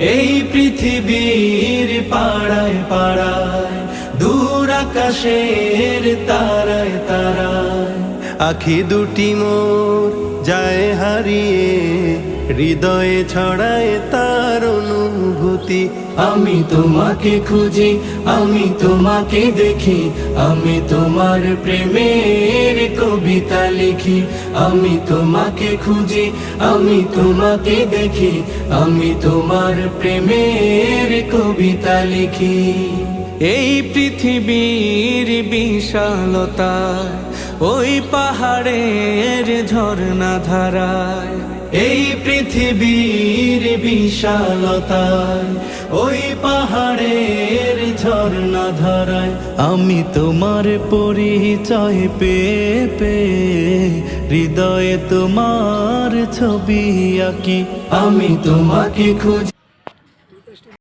এই পৃথিবীর পাড়ায় পাড়ায়, দূর আকাশের তারায় তারায়, আখি দুটি মোর যায় হারিয়ে, হৃদয়ে ছড়ায় তার অনুভূতি। আমি তোমাকে খুঁজি, আমি তোমাকে দেখি, আমি তোমার প্রেমের কবিতা লিখি। আমি তোমাকে খুঁজি, আমি তোমাকে দেখি, আমি তোমার প্রেমের কবিতা লিখি। এই পৃথিবীর বিশালতায়, ওই পাহাড়ের ঝর্ণা ধারায়, এই পৃথিবীর বিশালতায়, ওই পাহাড়ের ঝর্ণা ধারায়, আমি তোমার পরিচয় পেয়ে পেয়ে, হৃদয়ে তোমার ছবি আঁকি। আমি তোমাকে খুঁজি।